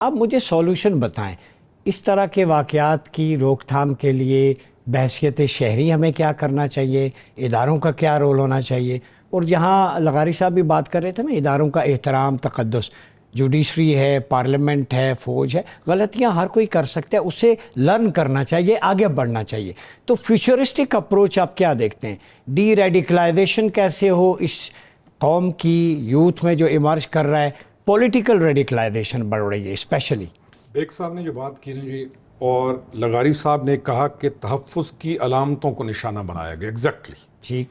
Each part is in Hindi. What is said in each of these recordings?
आप मुझे सॉल्यूशन बताएं, इस तरह के वाक़यात की रोकथाम के लिए बहैसियत शहरी हमें क्या करना चाहिए, इदारों का क्या रोल होना चाहिए। और यहाँ लगारी साहब भी बात कर रहे थे ना, इदारों का एहतराम, तक़द्दुस, जुडिशरी है, पार्लियामेंट है, फ़ौज है, गलतियाँ हर कोई कर सकता है, उसे लर्न करना चाहिए, आगे बढ़ना चाहिए। तो फ्यूचरिस्टिक अप्रोच आप क्या देखते हैं, डी रेडिकलाइजेशन कैसे हो इस कौम की, यूथ में जो इमर्ज कर रहा है, पॉलिटिकल रेडिकलाइजेशन बढ़ रही है स्पेशली। बेग साहब ने जो बात की ना जी, और लगारी साहब ने कहा कि तहफ़्फ़ुज़ की अलामतों को निशाना बनाया गया, एग्जैक्टली ठीक।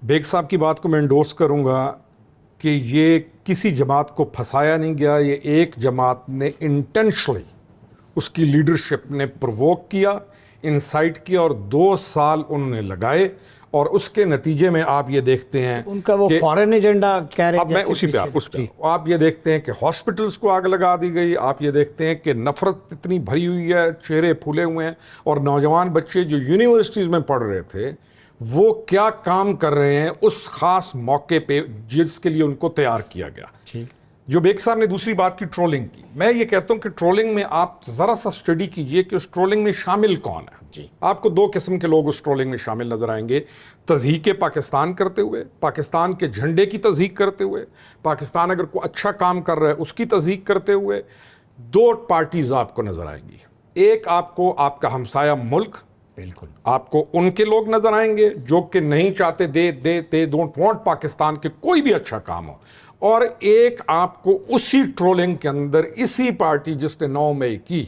बेग साहब की बात को मैं इंडोर्स करूंगा कि ये किसी जमात को फंसाया नहीं गया, ये एक जमात ने इंटेंशनली उसकी लीडरशिप ने प्रोवोक किया, इंसाइट किया, और 2 साल उन्होंने लगाए, और उसके नतीजे में आप ये देखते हैं उनका वो फॉरेन एजेंडा कह रहे हैं। अब मैं उसी पे आप ये देखते हैं कि हॉस्पिटल्स को आग लगा दी गई, आप ये देखते हैं कि नफरत इतनी भरी हुई है, चेहरे फूले हुए हैं, और नौजवान बच्चे जो यूनिवर्सिटीज़ में पढ़ रहे थे वो क्या काम कर रहे हैं उस खास मौके पे जिसके लिए उनको तैयार किया गया। ठीक। जो बेग साहब ने दूसरी बात की ट्रोलिंग की, मैं ये कहता हूं कि ट्रोलिंग में आप जरा सा स्टडी कीजिए कि उस ट्रोलिंग में शामिल कौन है जी। आपको 2 किस्म के लोग उस ट्रोलिंग में शामिल नजर आएंगे। तज़हीक पाकिस्तान करते हुए, पाकिस्तान के झंडे की तज़हीक करते हुए, पाकिस्तान अगर कोई अच्छा काम कर रहा है उसकी तज़हीक करते हुए 2 पार्टीज आपको नजर आएंगी। एक आपको आपका हमसाया मुल्क, बिल्कुल, आपको उनके लोग नजर आएंगे जो कि नहीं चाहते, दे डोंट वांट पाकिस्तान के कोई भी अच्छा काम हो, और एक आपको उसी ट्रोलिंग के अंदर इसी पार्टी जिसने 9 मई की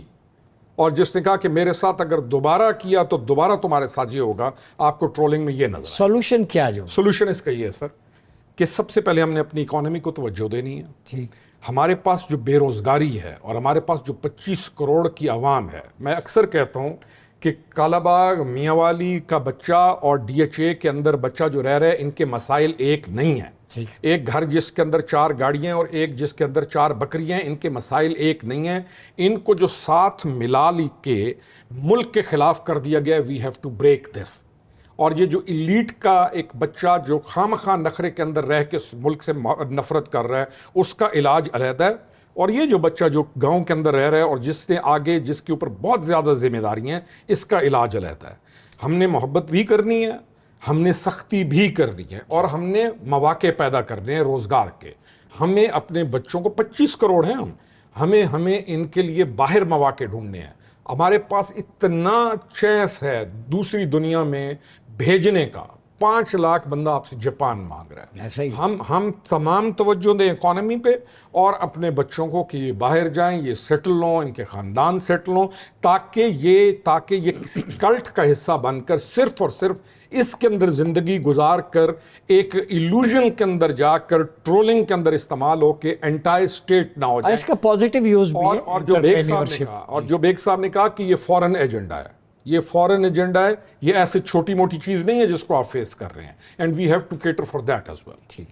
और जिसने कहा कि मेरे साथ अगर दोबारा किया तो दोबारा तुम्हारे साथ ये होगा, आपको ट्रोलिंग में ये नजर। सॉल्यूशन क्या जो? सॉल्यूशन इसका ये है सर कि सबसे पहले हमने अपनी इकोनॉमी को तवज्जो देनी है। ठीक। हमारे पास जो बेरोजगारी है और हमारे पास जो 25 करोड़ की आवाम है, मैं अक्सर कहता हूं कि कालाबाग, मियांवाली का बच्चा और डीएचए के अंदर बच्चा जो रह रहे हैं, इनके मसाइल एक नहीं है। एक घर जिसके अंदर 4 गाड़ियां और एक जिसके अंदर 4 बकरियां, इनके मसाइल एक नहीं है। इनको जो साथ मिला ली के मुल्क के खिलाफ कर दिया गया, we have to break this. और ये जो इलीट का एक बच्चा जो खामखा नखरे के अंदर रह के मुल्क से नफरत कर रहा है, उसका इलाज अलहदा है। और ये जो बच्चा जो गांव के अंदर रह रहा है और जिसने आगे जिसके ऊपर बहुत ज़्यादा जिम्मेदारियां हैं, इसका इलाज अलहदा है। हमने मोहब्बत भी करनी है, हमने सख्ती भी करनी है, और हमने मौके पैदा करने हैं रोज़गार के। हमें अपने बच्चों को 25 करोड़ हैं हमें इनके लिए बाहर मौके ढूंढने हैं। हमारे पास इतना चैस है दूसरी दुनिया में भेजने का, 5 लाख बंदा आपसे जापान मांग रहा है। ऐसा ही हम तमाम तवज्जो दें इकोनॉमी पे और अपने बच्चों को कि ये बाहर जाएं, ये सेटल हों, इनके ख़ानदान सेटल हों, ताकि ये किसी कल्ट का हिस्सा बनकर सिर्फ और सिर्फ इसके अंदर ज़िंदगी गुजार कर एक इल्यूजन के अंदर जाकर ट्रोलिंग के अंदर इस्तेमाल हो के एंटायर स्टेट ना हो जाए। इसका पॉजिटिव यूज़ भी है। और जो बेग साहब ने कहा कि ये फॉरेन एजेंडा है, ये फॉरेन एजेंडा है, ये ऐसे छोटी मोटी चीज़ नहीं है जिसको आप फेस कर रहे हैं, and we have to cater for that as well. ठीक।